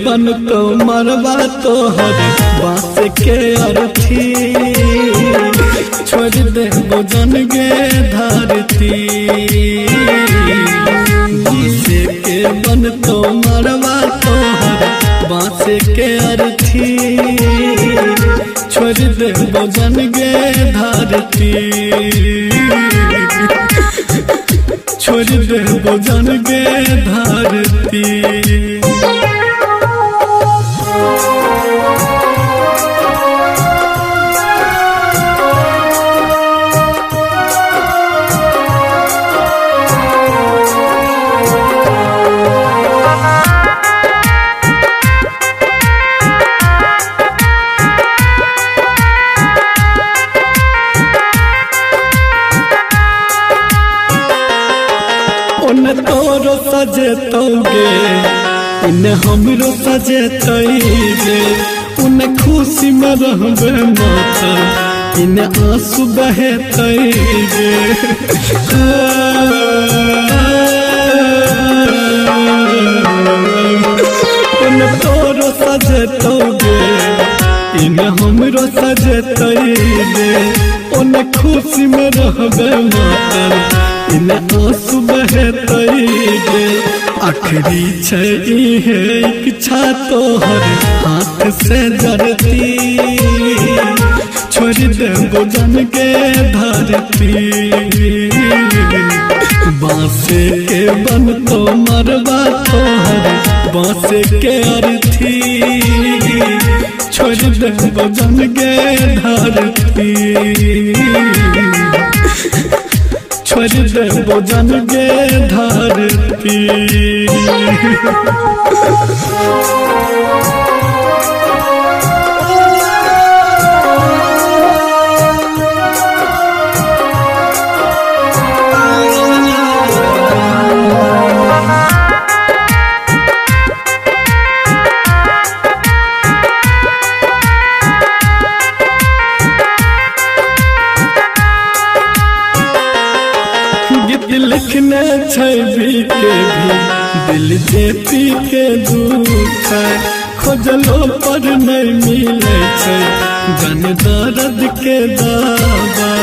बन तो मरवा तोहर बास के अर्थी छोड़ दे भोजन गे धरती बास के बन तो मरवा तोहर बास के अर्थी छोड़ दे भोजन गे धरती छोड़ दे भोजन गे धरती उन तोरो सजेतोगे इन हमरो सजेतोगे उन खुशी में रहबे माता इन आंसू बहेतोगे उन तोरो सजेतोगे इन हमरो सजेतोगे उन खुशी में रहबे माता इन आंसू बहेतोगे आखिरी छै है इच्छा तोहर हाथ से जरती छोड़ दे भोजन के धरती बांस के बन तो मरवा तोहर बांस के अर्थी छोड़ दे भोजन के धरती छोड़ दे भोजन गे धरती लिखने छवि के भी दिल जे पी के दुख खोजलो पर नहीं मिले छे जन दर्द के दवा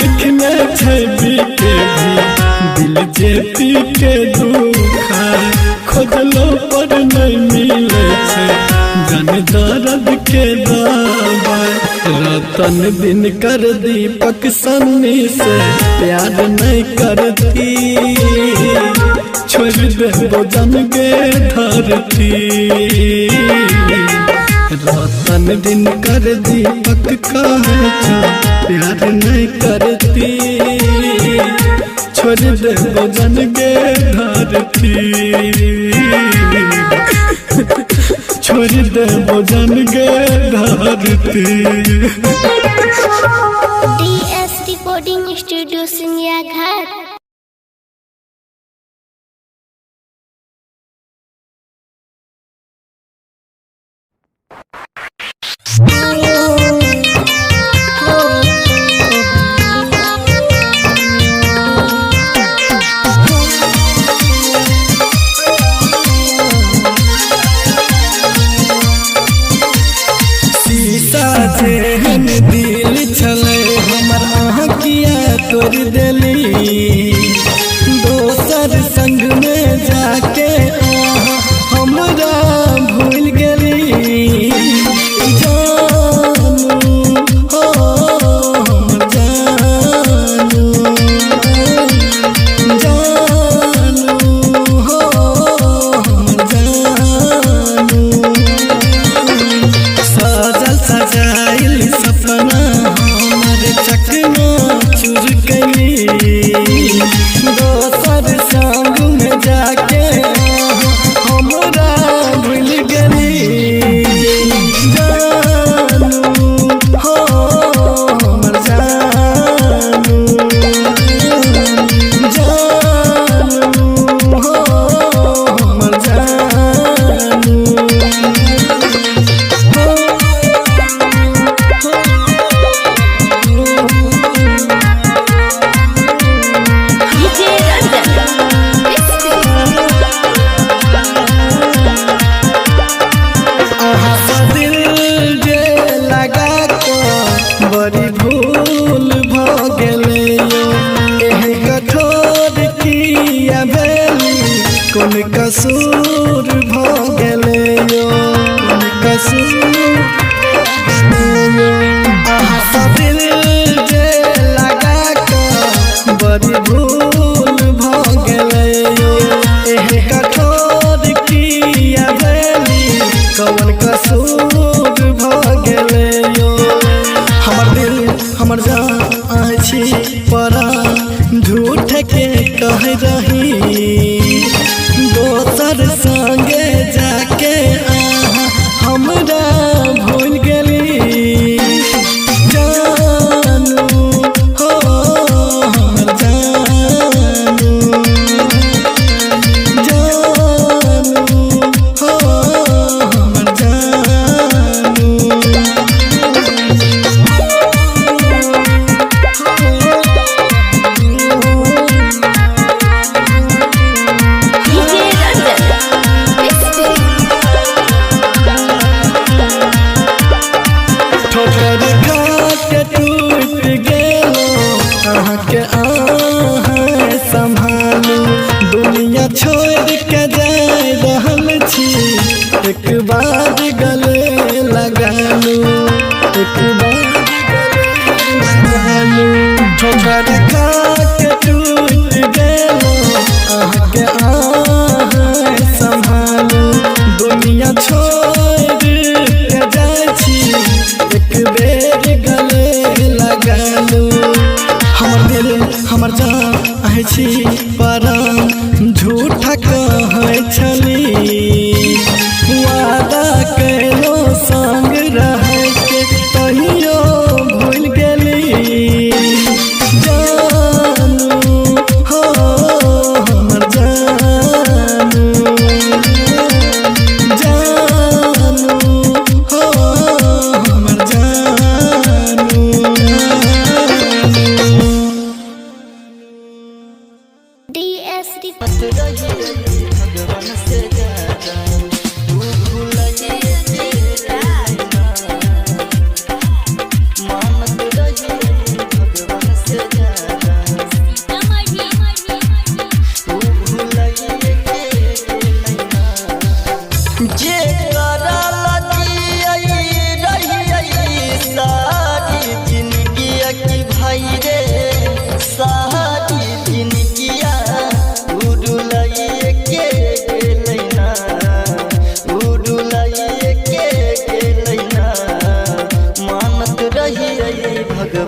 लिखने छवि के भी दिल जे पी के दुख खोजलो पर नहीं मिले छे जन दर्द के दवा रतन दिन कर दीपक सन्नी से प्यार नहीं करती छोड़ दे भोजन गे धरती रतन दिन कर दीपक कहे प्यार नहीं करती छोड़ दे भोजन गे धरती छोड़ दे भोजन गे धरती DS Recording Studio सिंगिया घर दिल छले हमर आँखिया तोड़ देली दोसर संग में जाके हमरा भूल गेली जानू हो जानू जानू हो जानू सजल सजाइल सपना हमर चकना चूर गई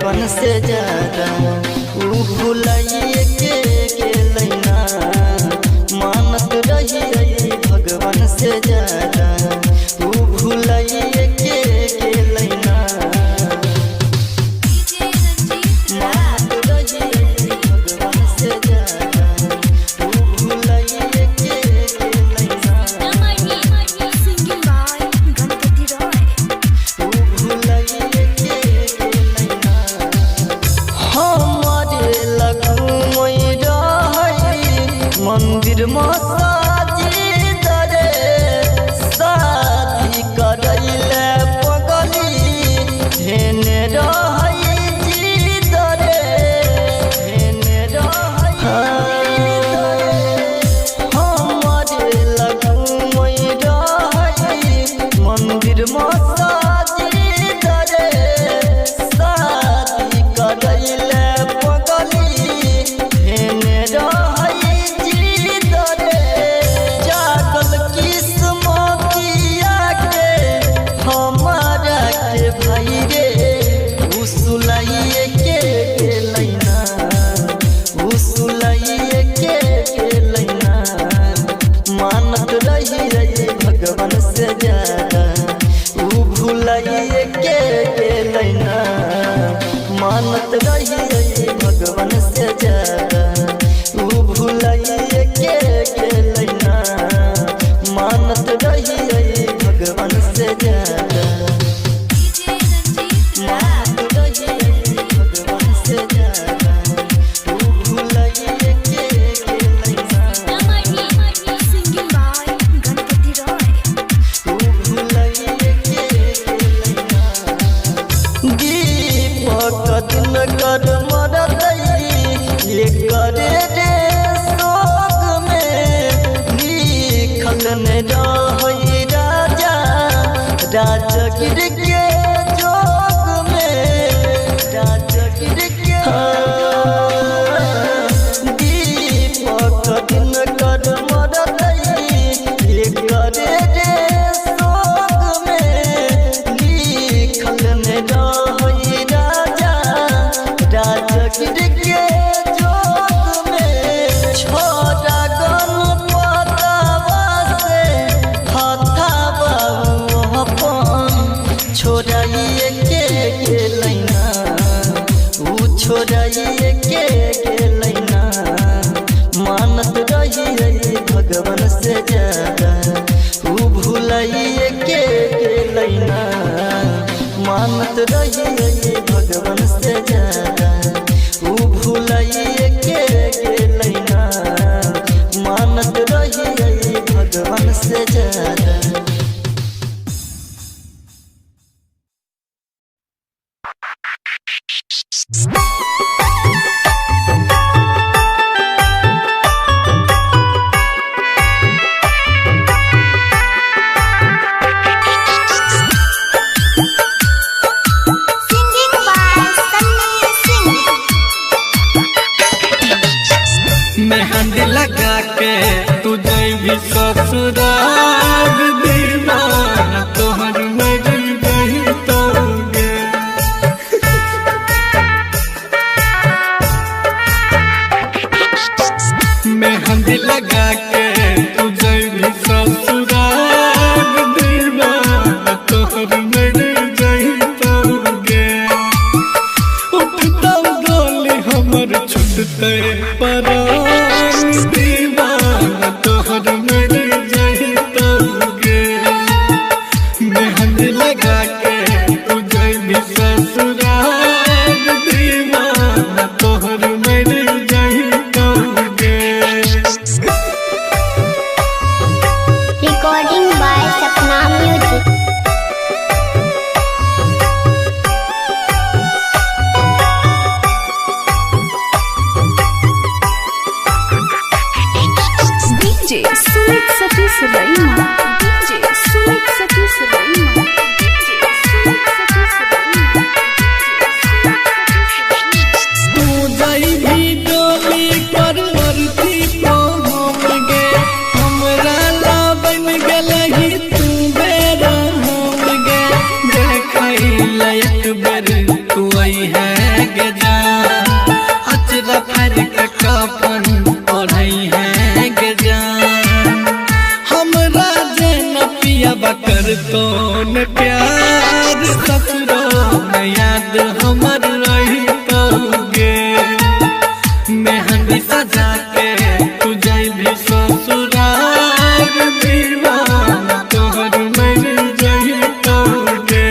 भगवान से ज्यादा ऊ भुलाइए के गेलैना मानत रही भगवान से ज्यादा ऊ भुलाइए के गेलैना मानत रही भगवान से ज्यादा ऊ भुलाइए के गेलैना ऊ भुलाइए के गेलैना हमारे लगुमई रहई मंदिर मस्जिद रे शादी करैले पगली धेने रहई जिद रे धेने रहई हमारे लगुमई रहई मंदिर मस्जिद रे शादी करैले पगली धेने रहई जिद रे जागल किस्मतिया के हमारा के भाई रे उसुलाइए के गेलैना उसुलाइए के गेलैना मानत रही भगवान से ज्यादा ऊ भुलाइए के गेलैना मानत रही भगवान से ज्यादा ऊ भुलाइए के गेलैना मानत रही भगवान से ज्यादा मानत रही भगवान से ज्यादा ऊ भुलाइए के गेलैना ऊ भुलाइए के गेलैना दीपक दिन कर मरतई ये करे रे सोग में लिखल ने रहई राजा राजगिर के जोग में राजगिर के दीपक दिन कर मरतई ये करे रे सोग में लिखल ने रहई राजा राजगिर के जोग में छोरा गणपतवा से हथावा अपन छोड़ाइए के गेलैना ऊ छोड़ाइए के गेलैना मानत रही भगवान से ज्यादा ऊ भुलाइए के गेलैना मानत रही भगवान से ज्यादा ऊ भुलाइए के गेलैना मानत रही भगवान से ज्यादा Singing by Sunny Singh. मेहंदी लगा के तू जैभी ससुराल दीवाना तोहर मर गई तोगे मेहंदी लगा के तू जैभी ससुराल दीवाना तोहर मर गई तोगे उठता डोली हमर छुटते परान दीवाना तोहर मर गई तोगे मेहंदी लगा के तू जैभी ससुराल दीवाना तोहर मर गई तोगे Recording by Sapna Music. DJ Sumit Satish Raima. DJ Sumit Satish Raima. DJ Sumit Satish Raima. तू जैभी डोली पर मरती तो हम गे हमरा ला बन गलही तू बेरा हम गे देखै लायक बर तू आई है ससुरो में याद हमर रही तोगे मेहंदी सजा के तू जइबी ससुराल दीवाना तोहर मर जही तोगे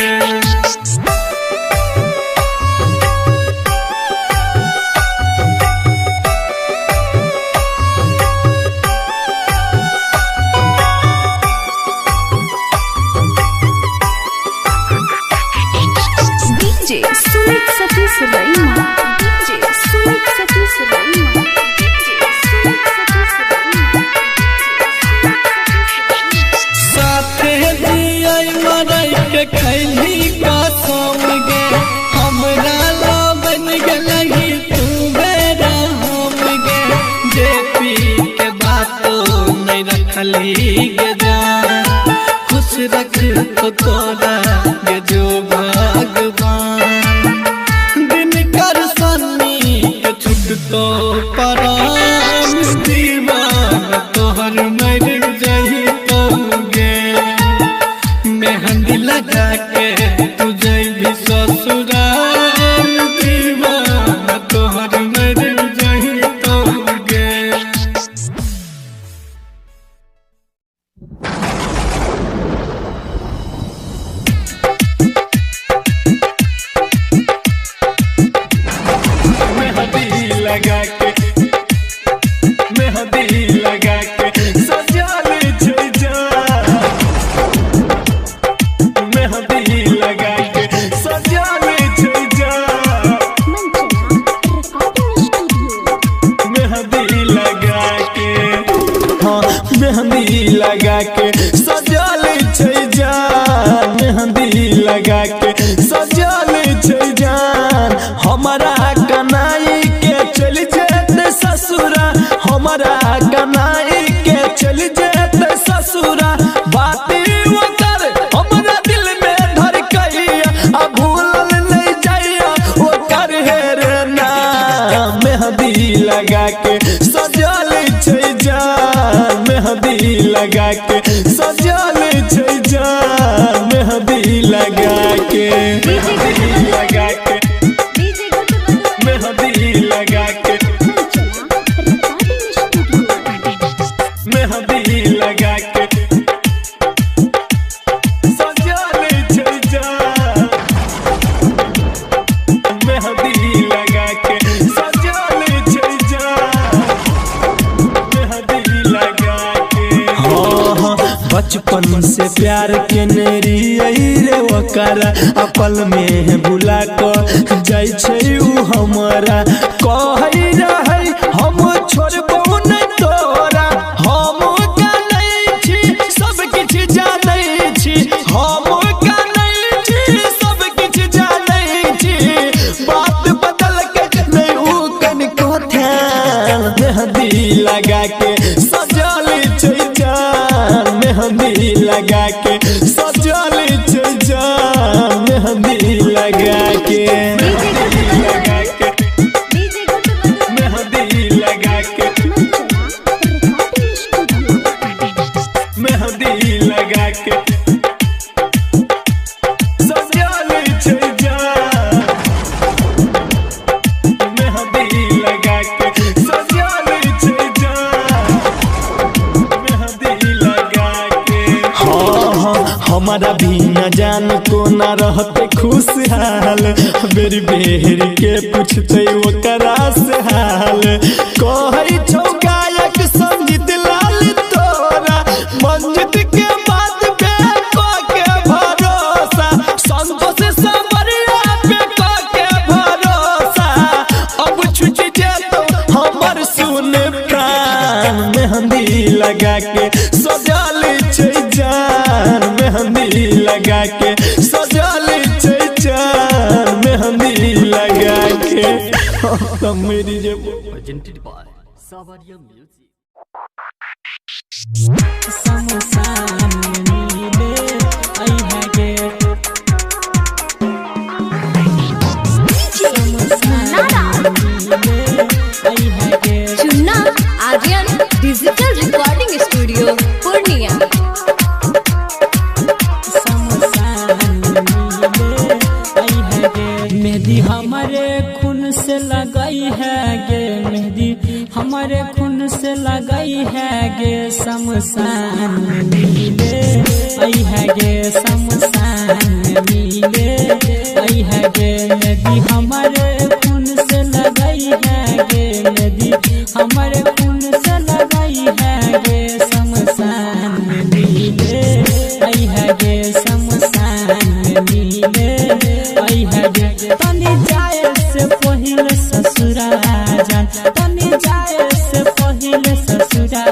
DJ Sumit Satish Raima. DJ Sumit Satish Raima. DJ Sumit Satish Raima. साथे जियै मरई के खैली कसम गे हमरा लबन गेलही तू बेरा हम गे जे पी के बातो नहीं रखली गे जान खुश रख तो तोरा गे जो भगवान दिन कर सन्नी के छुट तो परान दीवाना तोहर मर जही तोगे मेहंदी लगा के तू जइबी ससुराल दीवाना तोहर मर जही तोगे मेहंदी लगा के सजा ले जा मेहंदी लगा के सजा ले जा मेहंदी लगा के हाँ मेहंदी लगा के सजा ले जा मेहंदी लगा के सजा ले जान हमारा कनाई के चल जेते ससुरा हमारा कनाई के चल जेते ससुरा बाती वो कर हमारा दिल में धर कहिया अब भूलल नहीं जाइया वो कर है रे ना मेहंदी लगा के सजा ले जान मेहंदी लगा के सजा ले जान मेहंदी लगा के मेहंदी लगा के मेहंदी लगा के मेहंदी लगा के सजा ले जा मेहंदी लगा के सजा ले जा मेहंदी लगा के हाँ बचपन से प्यार के नेरी रे ओकरा अपल में बुला कर जाय छै उ हमरा कहै रहै हम छोड़बो नहीं तोरा हम जानै छी सब किछ जानै छी हम जानै छी सब किछ जानै छी बात बदल के नहीं उ कनिको ध्यान मेहंदी लगा के सजा ले जान मेहंदी लगा के सजा ले जान मेहंदी लगा के मेहंदी लगा के मेहंदी लगा के सजा ले जान मेहंदी लगा के सजा ले जान मेहंदी लगा के हाँ हमारा भी न जान को न रहते खुशहाल बेरी बेरी के पूछते ओकरा से हाल कहै छौ गायक संगीत लाल तोरा मंजित के बात पे के भरोसा संतोष सबरिया पे के भरोसा अब छुट जेतो हमर सुन प्राण मेहंदी लगा के सजा ले जान मेहंदी लगा के सजा ले जान मेहंदी लगा के मेरी जब presented by Savaria Music. Chunna Aryan digital recording studio Purnia. मेहंदी हमारे खून से लगाई है गे, मेहंदी हमारे खून से लगाई है गे, शमशान में मिले आई है गे, शमशान में मिले आई है गे। मेहंदी हमारे खून से लगाई है गे, मेहंदी हमारे खून से लगाई है गे, शमशान में मिले आई है गे, शमशान में मिले आई है गे। तनी जाए से पहिले ससुरा जान, तनी जाए से पहिले ससुरा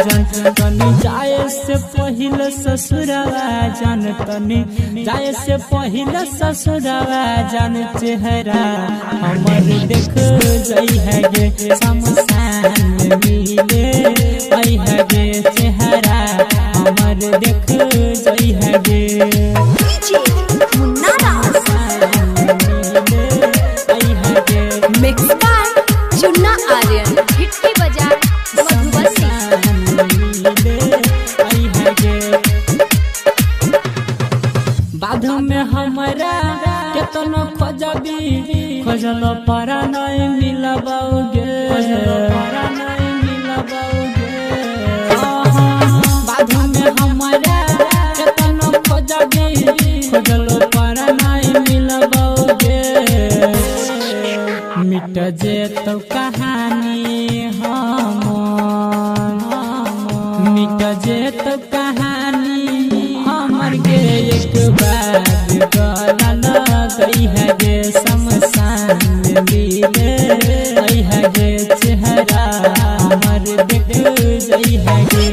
जान, तनी जाए से पहिले ससुरा जान, तनी जाए से पहिले ससुरा जान, चेहरा हमर देख जाई है गे, शमशान में मिले आई है गे, चेहरा हमर देख जाई है गे। मिक्स बाय चुन्ना आर्यन, हिट्टी बाजार मधुबनी। बाध में हमारा केतनो खोजबी, खोजल पारा नहीं मिलबोगे, पारा नहीं मिलबोगे। बाध में हमारा केतनो खोजबी, खोजल पारा नहीं मिलबोगे। मिट जे तो कहानी हम, मिट जे तो कहानी हमर गे, एक बार गला लगई है गे, शमशान में मिले आई है गे, चेहरा हमर देख जाई है गे,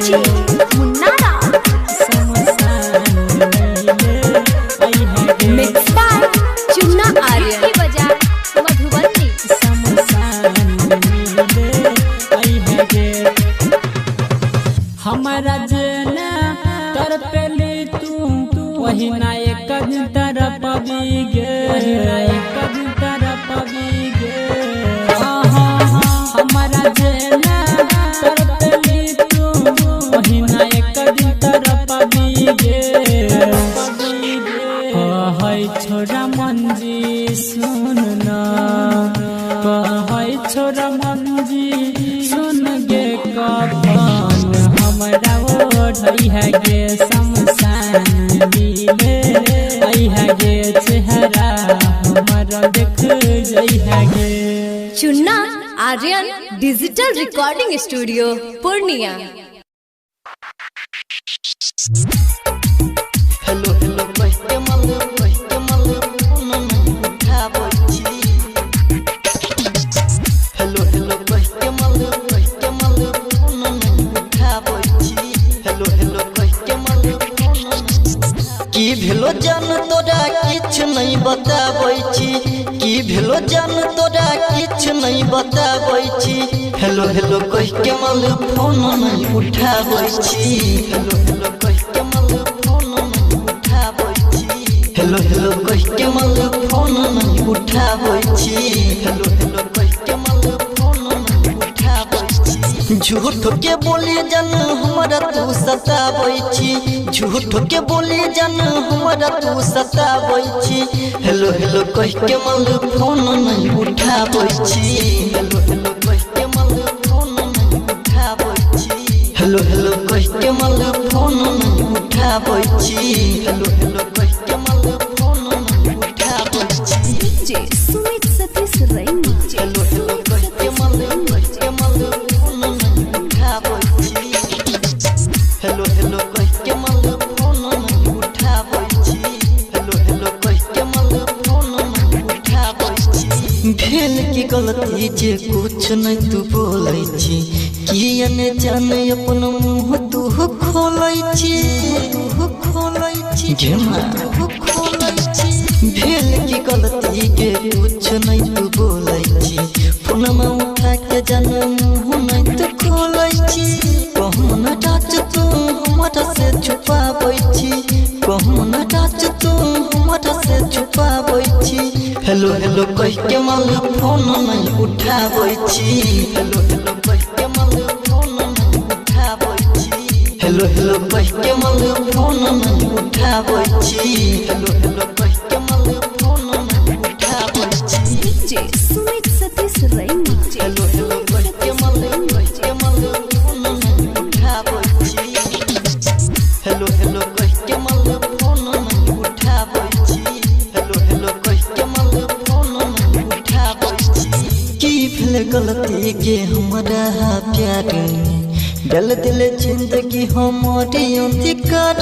शमशान में मिले आई है गे। मिक्स बाय चुन्ना आर्यन, हिट्टी बाजार मधुबनी। शमशान में मिले आई है गे। हमारा जेना तर पेली तू वही ना एक दिन तरफ गे, वही ना एक दिन तरफ गे। हमारा जेना तर पेली तू वही ना एक दिन तरफ गे। कहै छोरा मंजी सुन न, कहै छोरा मंजी सुन गे, कफन हमरा ओढ़ई है गे, शमशान में मिले आई है गे, चेहरा हमारा देख जाई है गे। Chunna Aryan digital recording studio Purnia. Hello hello कहके मल फोन नहीं उठाबै छी, हेलो हेलो कहके मल फोन नहीं उठाबै छी, हेलो हेलो कहके मल फोन। की भेलो जान तोरा किछ नहीं बताबै छी, की भेलो जान तोरा किछ नहीं बताबै छी, हेलो हेलो कहके मल फोन नहीं उठाबै छी, हेलो हेलो कहके मल फोन नहीं उठाबै छी, हेलो हेलो कहके मल फोन नहीं उठाबै छी, हेलो हेलो कहके मल फोन नहीं उठाबै छी। झूठ के बोली जान हमरा तू सताबै छी, झूठ के बोली जान हमरा तू सताबै छी, हेलो हेलो कहके मल फोन नहीं उठाबै छी, हेलो हेलो कहके मल फोन नहीं उठाबै छी, हेलो हेलो कहके मल फोन नहीं उठाबै छी, हेलो हेलो कहके मल फोन नहीं उठाबै छी। डीजे सुमित सतीश रैना, हेलो हेलो कहके मल फोन नहीं उठाबै छी, हेलो हेलो कहके मल फोन नहीं उठाबै छी, हेलो हेलो कहके मल फोन नहीं उठाबै छी। भेल की गलती जे कुछ नहीं तू बोलै छी, किया ने जाने अपन मुँह तू खोलै छी, खोलै छी खोलै छी। भेल की गलती के कुछ नहीं तू बोलै छी, फोनमा उठा के जाने मुँह नहीं तू खोलै छी, कहूँ न टाच तू हमरा से छुपाबै छी, कहूँ न टाच तू हमरा से छुपाबै छी, हेलो हेलो कहके मल फोन नहीं उठाबै छी, हेलो हेलो कहके मल फोन नहीं उठाबै छी, हेलो हेलो कहके मल फोन नहीं उठाबै छी, हेलो हेलो कहके मल गलती के हमारा प्यार में डल दिल जिंदगी हमारे अधिकार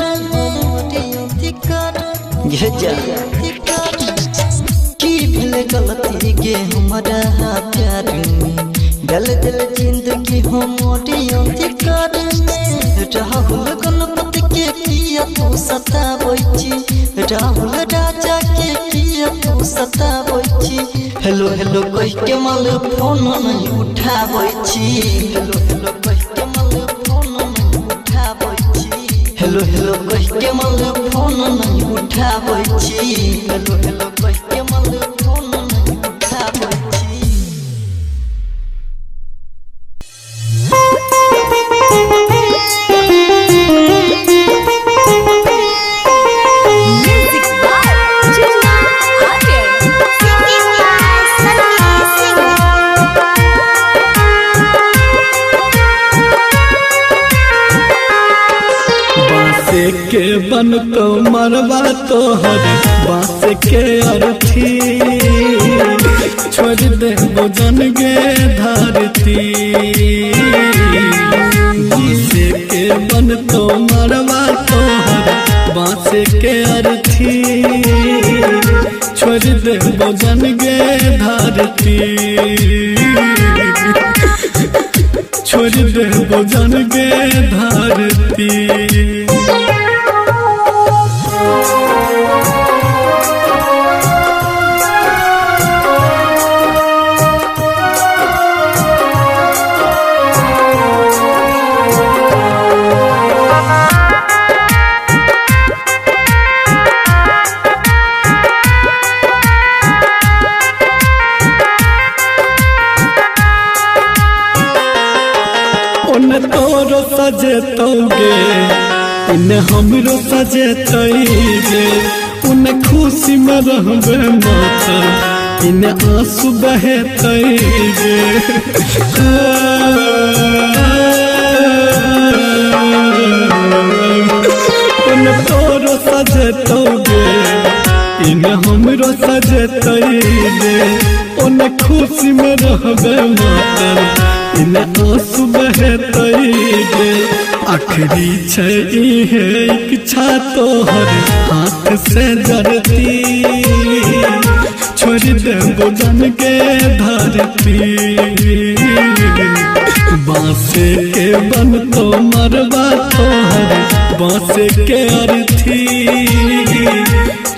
की भेल गलती के हमारा प्यार में डल दिल जिंदगी हमारे अधिकार में राहुल गणपति के किया तू सताबै छी राहुल राजा के किया तू सताबै छी हेलो हेलो कह के माल फोन नहीं उठाबै छी हेलो हेलो कह के माल फोन नहीं उठाबै छी हेलो हेलो कह के माल फोन नहीं उठाबै छी हेलो हेलो कह के माल फोन नहीं उठाबै छी music by Chunna Aryan Singing by Sunny Singh. बांसे के बन तो मरवा तोहर बांस के अर्थी छोड़ दे भोजन गे धरती बांसे के बन तो मरवा तोहर बांस के अर्थी छोड़ दे भोजन गे धरती छोड़ दे भोजन गे धरती उन तोरो सजेतोगे इन हमरो सजेतोगे उन खुशी में रहबे माता इन आंसू बहेतोगे उन तोरो सजेतोगे इन हमरो सजेतोगे उन खुशी में रहबे माता इन आंसू बहेतोगे आखिरी छै इहे इच्छा तोहर हाथ से जरती छोड़ दे भोजन के धरती बांसे के बन तो मरवा तोहर बांसे के अर्थी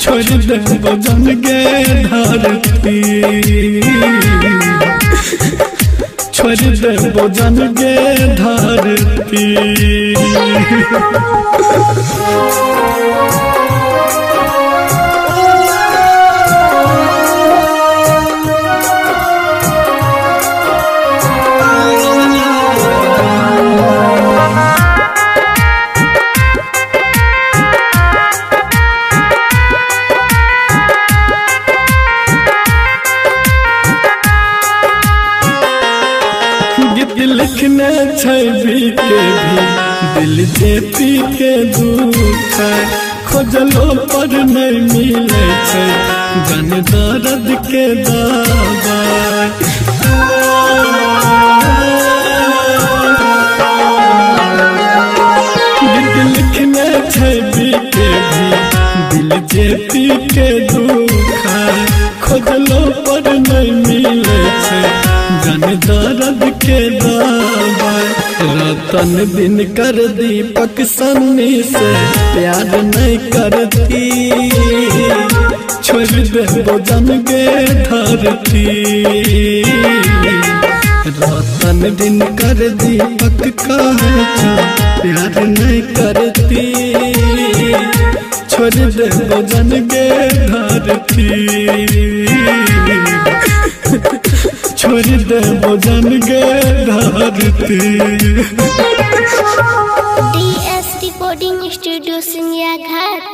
छोड़ दे भोजन के धरती छोड़ दे भोजन गे धरती लिखने छवि के भी दिल जे पी के दुख खोजलो पर नहीं मिले छै जन दर्द के दवाई लिखने छवि के भी दिल जे पी के दुख खोजलो पर नहीं मिले छै जन दर्द के दवाई रतन दिन कर दीपक सन्नी से प्यार नहीं करती छोड़ दे भोजन गे धरती रतन दिन कर दीपक कहे प्यार नहीं करती छोड़ दे भोजन गे धरती छोड़ दे भोजन गे धरती DS Recording Studio सिंगिया घर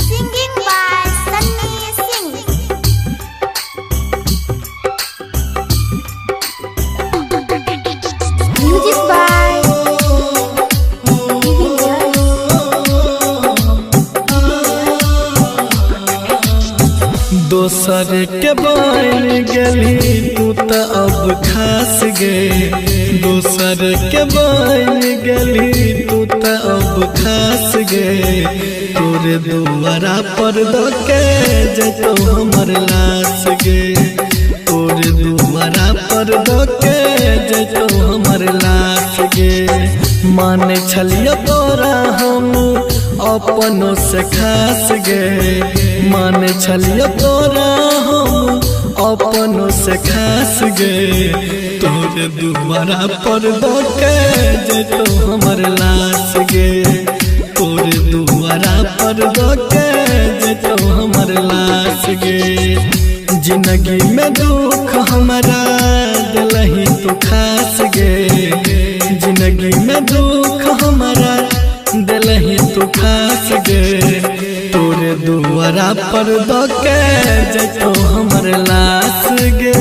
Singing by Sunny Singh. Music by दोसर के बन गेली तू त अब खास गे दोसर के बन गेली तू त अब खास गे तोरे दुआरा पर दके जतो हमर लाश गे तोरे दुआरा पर दके जतो हमर लाश गे माने छलियो तोरा हम अपनों से खास गे माने छलियो तोरा हम अपनों से खास गे तोरे दुआरा पर दके जतो हमर लाश गे तोरे दुआरा पर दके जतो हमर लाश गे जिंदगी में दुख हमारा दिलही तू खास गे जिंदगी में दुख हमारा दिलही तू खास गे तोरे दुआरा पर दके जतो हमर लाश गे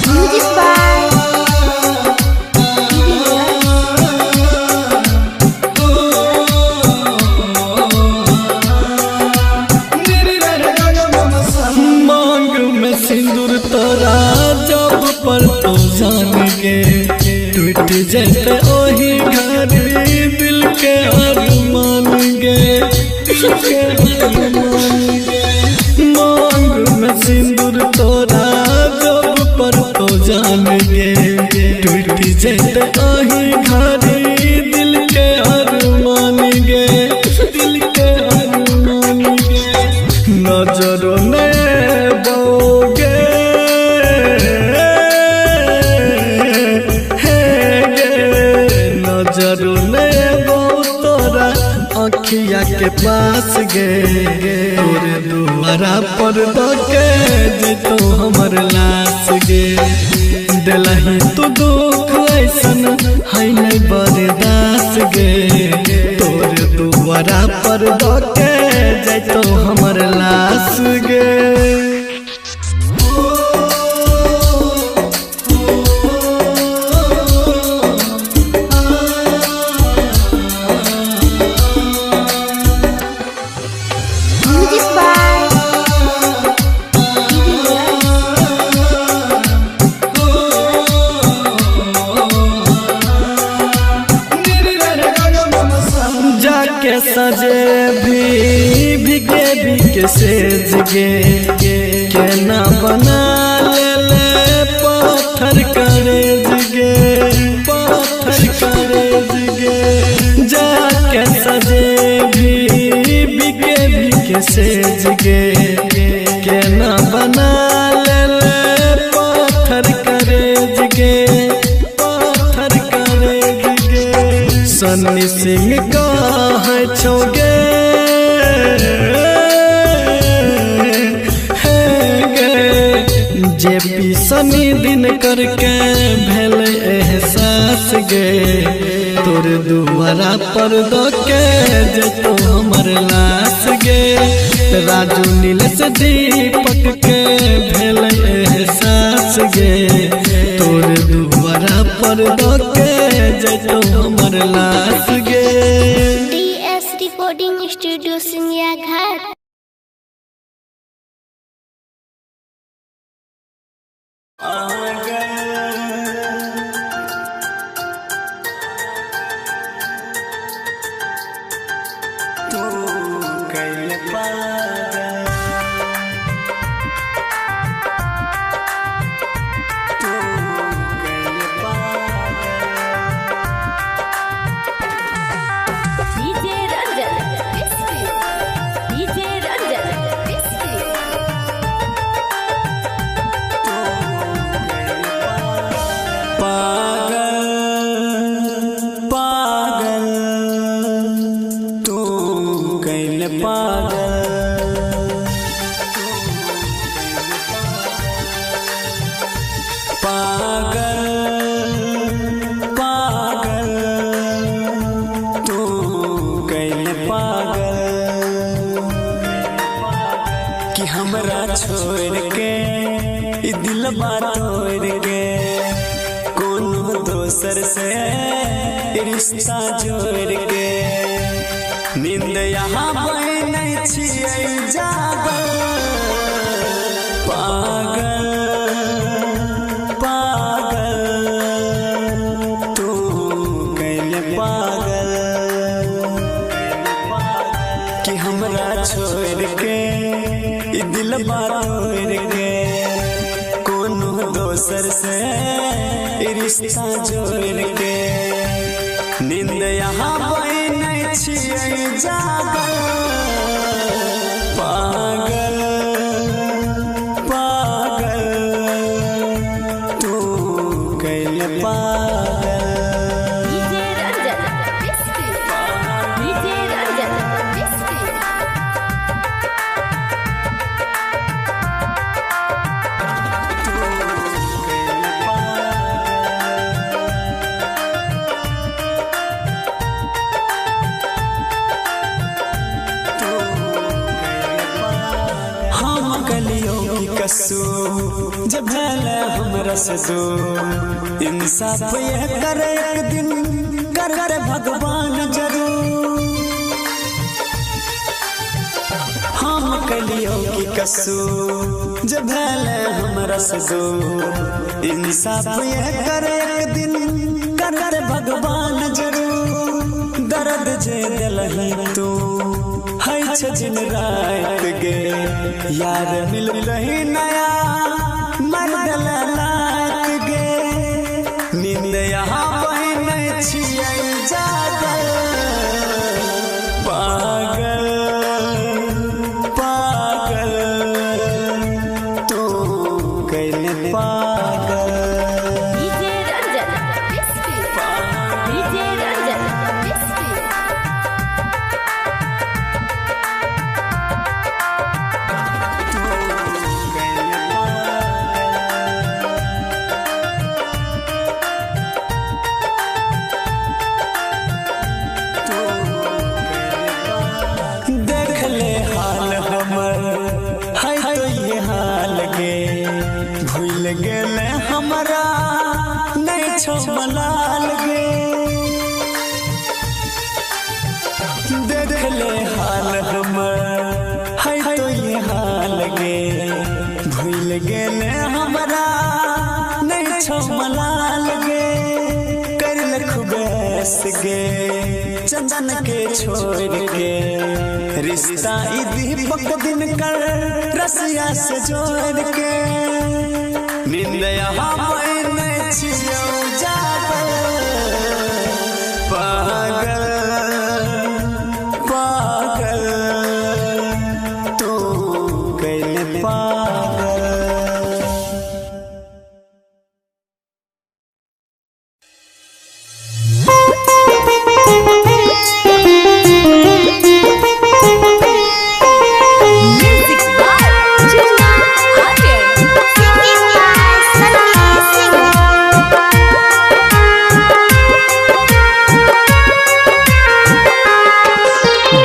Music by मांग में सिंदूर तोरा जब पर तो जान गे टूट जैसे ओही घर दिल के अरमान गे मांग में सिंदूर तोरा जब पर तो जान गे टूट जैसे ओही घर दिल के अरमान गे दिल के अरमान गे नजरों ने बोगे नजरों ने बो तोरा अखिया के पास गे तोरे दुआरा पर दके जतो हमर लाश गे दिलही तू दुख ऐसन है नहीं बर्दाश्त गे तोरे दुआरा पर दके जतो हमर लाश गे Music by जाके सजे भीगे भीगे सेज गे केना बना ले पत्थर करे गे पत्थर करे गे जाके सजे भीगे भीगे सेज गे केना बना ले पत्थर करे गे पत्थर करे गे सन्नी सिंह का है छोगे जे पी सनी दिन करके भेल एहसास गे तोर दुआरा पर दके जतो हमर लाश गे राजू नीलेश दीपक के भेल एहसास गे तोर दुआरा पर दके जतो हमर लाश गे DS Recording Studio सिंगिया घाट। डीजे रंजन रिश्ता जोड़ के नींद यहाँ नहीं छियै जागल पागल पागल तू कैले पागल कि हमरा छोड़ के ई दिल तोड़ के कोनो दोसर से ई रिश्ता जोड़ के नींद यहाँ नहीं छियै जागल पागल पागल तू कैले पागल डीजे रंजन बिस्की डीजे रंजन बिस्की हम गलियों की कसू जब भले हमरा से दो इंसाफ ये करे एक दिन कर भगवान जरूर हम गलियों की कसू जब भले हमरा से दो इंसाफ ये करे एक दिन कर भगवान जरूर दर्द जे दिलही तू है दिन रात गे यार मिल रही नया मर्दल लात गे नींद यहाँ नहीं छियै जागल पागल पागल तू कैले पागल डीजे रंजन बिस्की डीजे रंजन बिस्की देख ले हाल हमर है तो ये हाल गे भूल गेले हमरा नहीं छो मलाल गे देख ले हाल हमर है तो ये हाल गे भूल गेले हमरा नहीं छो मलाल गे कर ले खुबैस गे चंदन के छोड़ के रिश्ता ई दीपक दिन कर रसिया से जोड़ के नींद यहाँ नहीं छियै जागल पागल पागल तू कैले पागल music by Chunna Aryan Singing by Sunny Singh.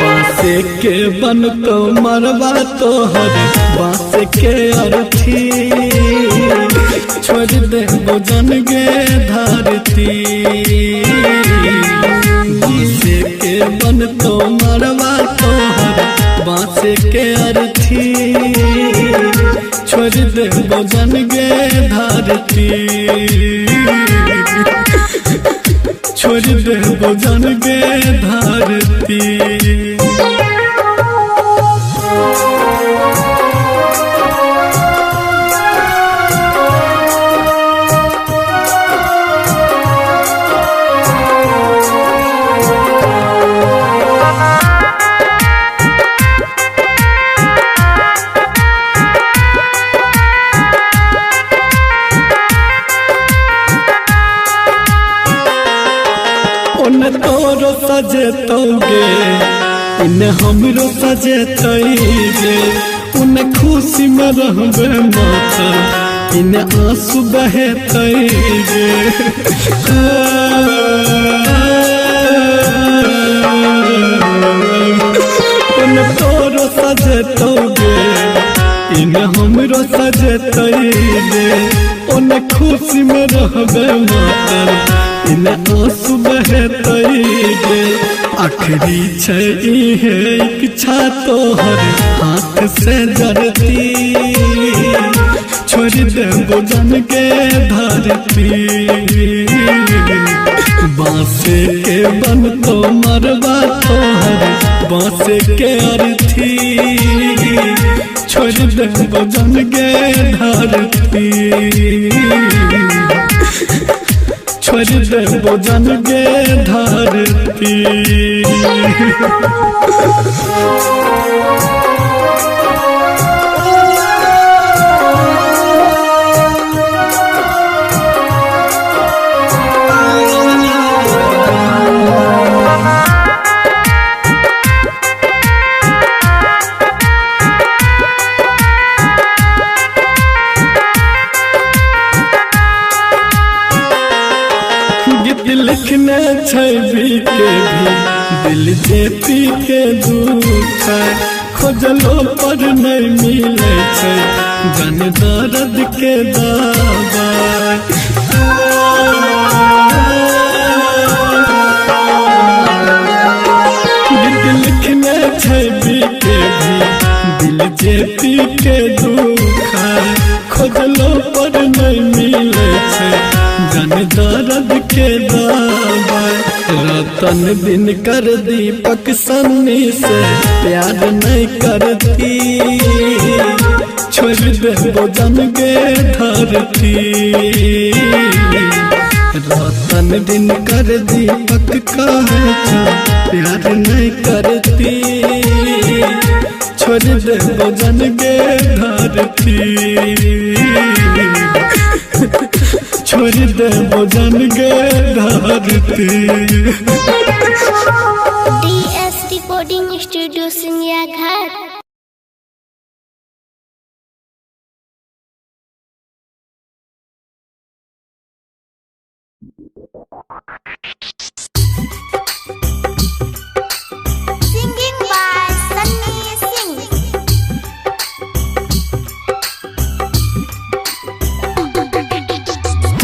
बांसे के बन तो मरवा तोहर बांस के अर्थी छोड़ दे बुझन गे धरती बांसे के बन तो मरवा तोहर बांस के अर्थी छोड़ दे बुझन गे धरती छोड़ दे बुझन गे धरती उन तोरो सजेतोगे इन हमरो सजेतैगे उन खुशी में रहबे माता इन आंसू बहेतैगे उन तोरो सजेतोगे इन हमरो सजेतैगे उन खुशी में रहबे माता इन आंसू बहते गे आखिरी छै इहे इच्छा तोहर हाथ से जरती छोड़ देबो जन के धरती बांसे के बन तो मरवा तोहर बांसे के अर्थी छोड़ देबो जन के धरती छोड़ देबो जन के धरती लिखने छवि के भी दिल जे पी के दुख खोजलो पर नहीं मिले छै जन दर्द के दवा लिखने छवि के भी दिल जे पी के दुख खोजलो पर नहीं मिले छै जन दर्द के दवा रतन दिन कर दीपक सन्नी से प्यार नहीं करती छोड़ देबो जन के धरती रतन दिन कर दीपक कहे प्यार नहीं करती छोड़ देबो जन के धरती छोड़ देबो जन के धरती DS Recording Studio सिंगिया घाट। Singing by Sunny Singh।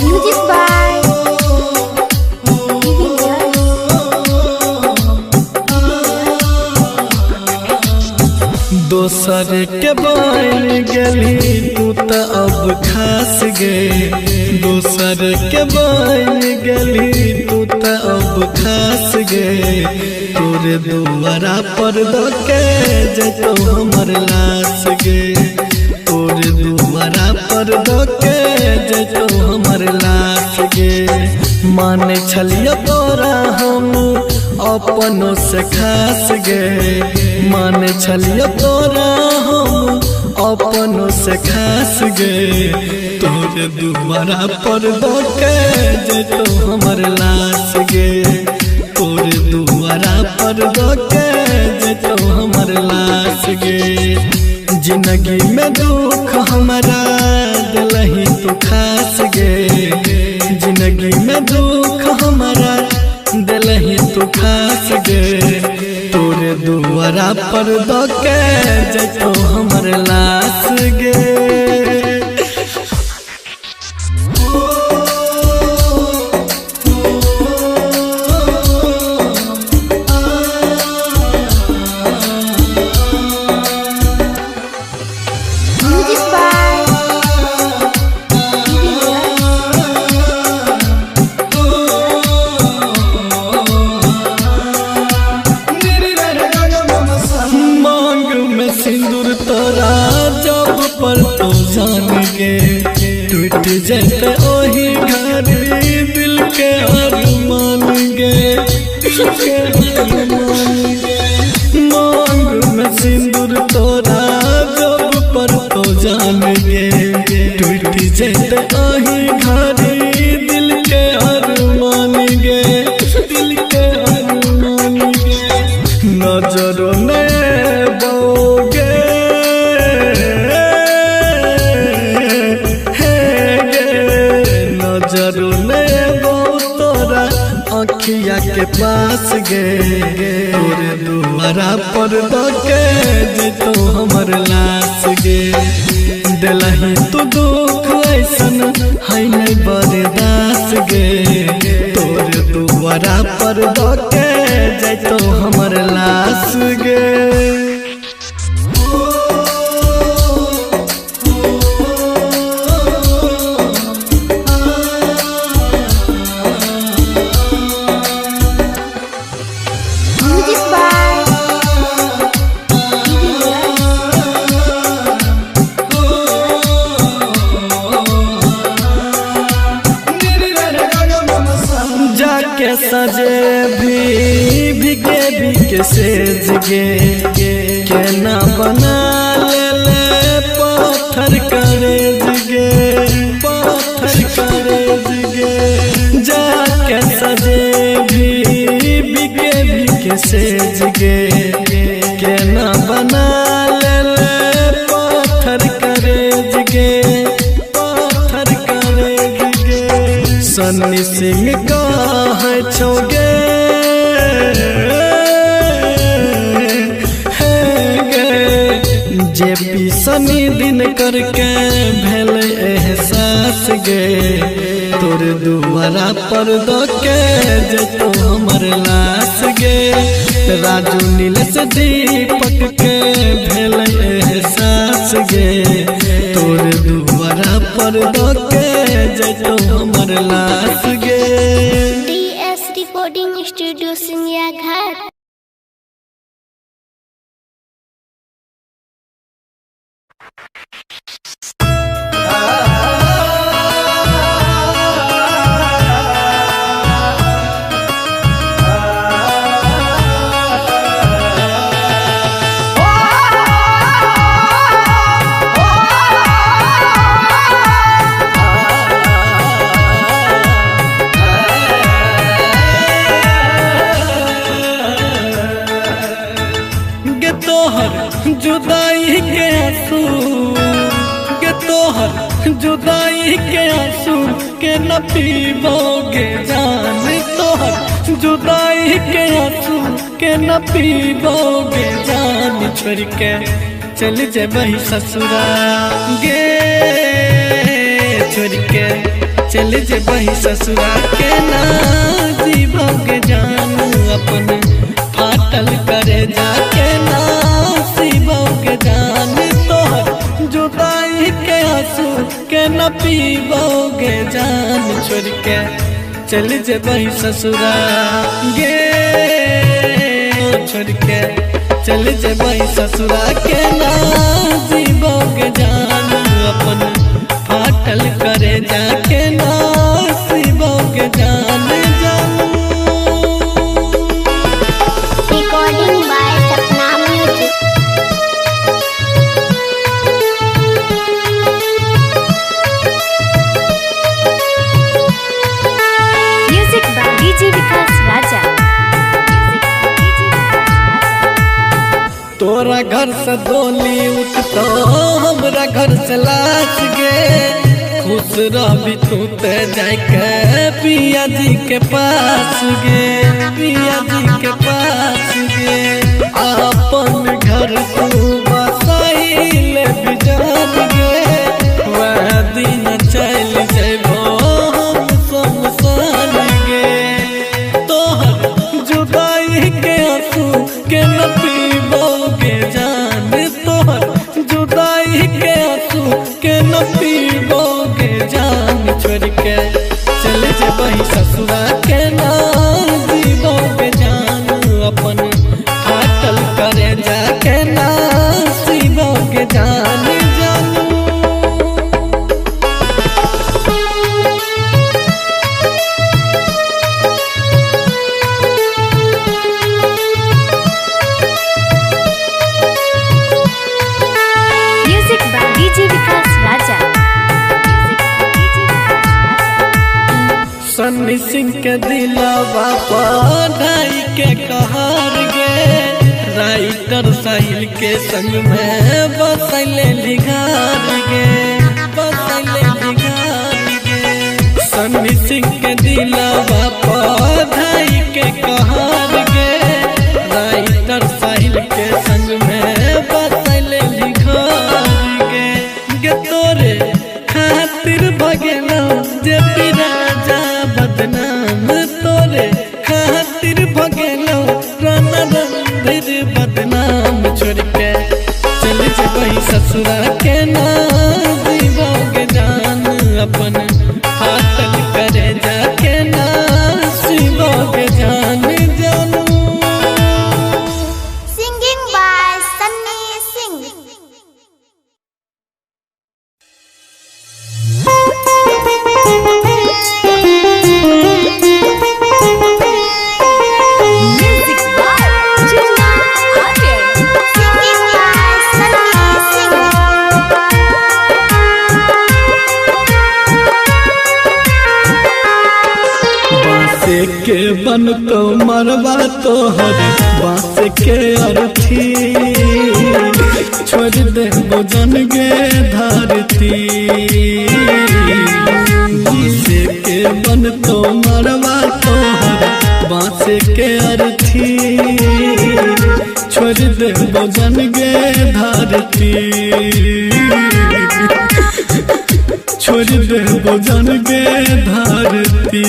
Music by दोसर के बन गली तू तो अब खास गे दोसर के बन गली तू तो अब खास गे तोरे दुआरा पर दके जतो हमर लाश गे तोरे दुआरा पर दके जतो हमर लाश गे माने छलिया तोरा हम अपनों से खास गे माने छलिया तोरा हम अपनों से खास गे तोरे दुआरा पर दके जतो हमर लाश गे तोरे दुआरा पर दके जतो हमर लाश गे जिंदगी में दुख हमारा दिलही तू खास गे जिंदगी में दुख हमारा दिलही तू खास गे तोरे दुआरा पर दके जतो हमर लाश गे Music by मांग में सिंदूर तोरा जब पर तो जान गे टूट जाते ओही घर दिल के अरमान गे मांग में सिंदूर तोरा जब पर तो जान गे टूट जाते ओही घर दिल के अरमान गे दिल के अरमान गे नजरों ने बोगे नजरों ने बो तोरा अखिया के पास गे तोरे दुआरा पर दके जतो हमर लाश गे दिलही तू दुख ऐसन है नहीं बर्दाश्त गे तोरे पर दके जैतो हमर लाश गे। Music by जाके सजे भी के सेज गे के ना बना ले पत्थर करे गे पत्थर करे गे। जाके सजे भी के सेज गे के ना बना ले पत्थर करे गे पत्थर करे गे। सन्नी सिंह का है छोगे जे पी सनी दिन करके भेल एहसास गे। तोर दुआरा पर दके जैतो हमर लाश गे। राजू नीलेश दीपक के भेल एहसास गे। तोर दुआरा पर दके जैतो हमर लाश गे। DS Recording Studio सिंगिया घाट। गे तोहर जुदाई के आंसू गे तोहर जुदाई के आंसू के न पीबोगे जान। तोहर जुदाई के आंसू के न पीबोगे जान। छोड़ के चल जेबही ससुरा गे छोड़ के चल जेबही ससुरा के ना जीबोगे जान। अपन फाटल करे जाके ना सीबोगे जान। तोहर जुदाई के आंसू के न पीबोगे जान। छोड़ के चल जेबही ससुरा गे छोड़ के चल जेबही ससुरा के ना जीबोगे जान। अपन फाटल करे जाके ना सीबोगे जान जान। Recording by Sapna Music. Music by DJ Vikas Raja. तोरा घर से डोली उठतो हमरा घर से लाश गे। खुश रहबी तू ते जाके पिया जी के पास गे पिया जी के पास गे। अपन घर तू बसाइले बिजान गे। वह दिन चल जेबो हम शमशान गे। तोहर जुदाई के आंसू के न पीबोगे जान। तोहर जुदाई के आंसू के न पीबोगे जान। छोड़ के चल जेबही ससुरा के ना जीबोगे जान। अपन फाटल करे जाके ना सीबोगे जान जान। Music by DJ Vikas Raja. Sunny Singh के दिलावा पढ़ाई के कहर गे। राइटर साहिल के संग में बसैले लिघार गे बसैले लिघार गे। सन्नी सिंह के दिलावा पढ़ाई के कहर गे। राइटर साहिल के संग में बसैले लिघार गे। गे तोरे खातिर भगेला जे राजा बदनाम। तोरे खातिर ससुरा के ना जीवोगे जान अपन फाटल करे जाके ना जीवोगे जान जानू। Singing by Sunny Singh. Music by Chunna Aryan. Singing by Sunny Singh. बांसे के बन तो मरवा तोहर बांस के अर्थी छोड़ दे भोजन गे धरती। बांसे के बन तो मरवा तोहर बांस के अर्थी छोड़ दे भोजन गे धरती। छोड़ दे भोजन गे धरती।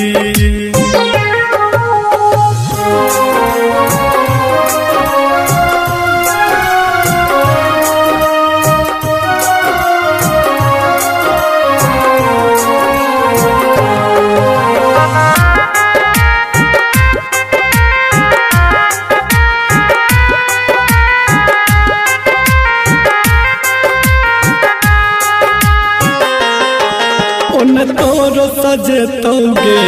उन तोरो सजेतोगे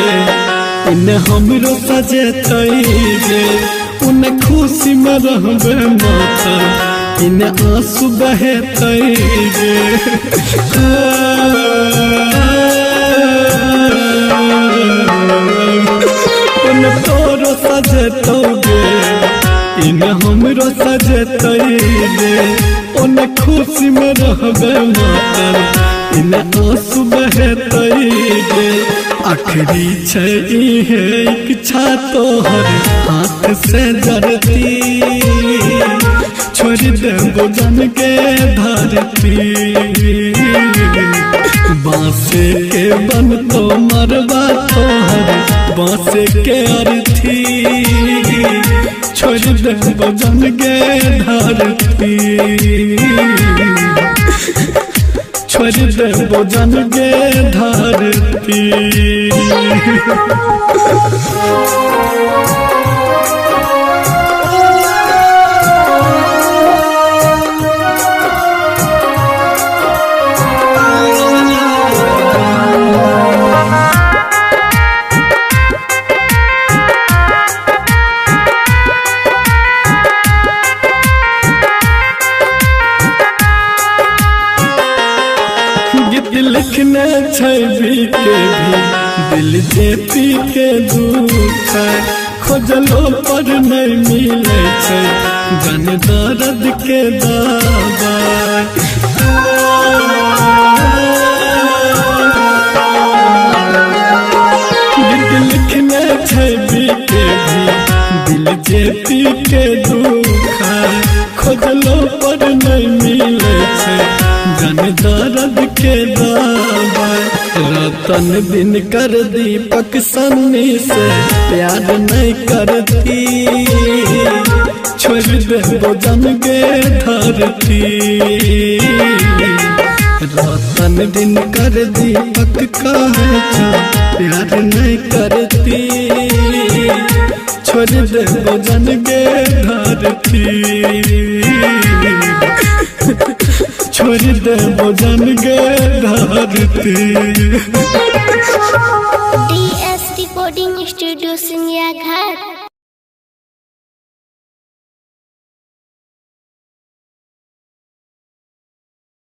इन हमरो सजेतैगे। उन खुशी में रहबे माता इन आंसू बहेतैगे। उन तोरो सजेतोगे इन हमरो सजेतैगे। उन खुशी में रहबे माता इन आंसू बहेतैगे। आखिरी छै इहे इच्छा तोहर हाथ से जरती छोड़ दे भोजन के धरती। बांसे के बन तो मरवा तोहर बांस के अर्थी छोड़ दे भोजन के धरती। छोड़ दे भोजन गे धरती। गीत लिखने छवि के भी दिल जे पी के दुख खोजलो पर नहीं मिले छै जन दर्द के दवा। गीत लिखने छवि के भी दिल जे पी के दुख खोजलो पर नहीं मिले छै जन दर्द के दवा। रतन दिन कर दीपक सन्नी से प्यार नहीं करती छोड़ दे भोजन गे धरती। रतन दिन कर दीपक कहे प्यार नहीं करती छोड़ दे भोजन गे धरती। छोड़ दे भोजन गे धरती। DS Recording Studio Singya Ghat.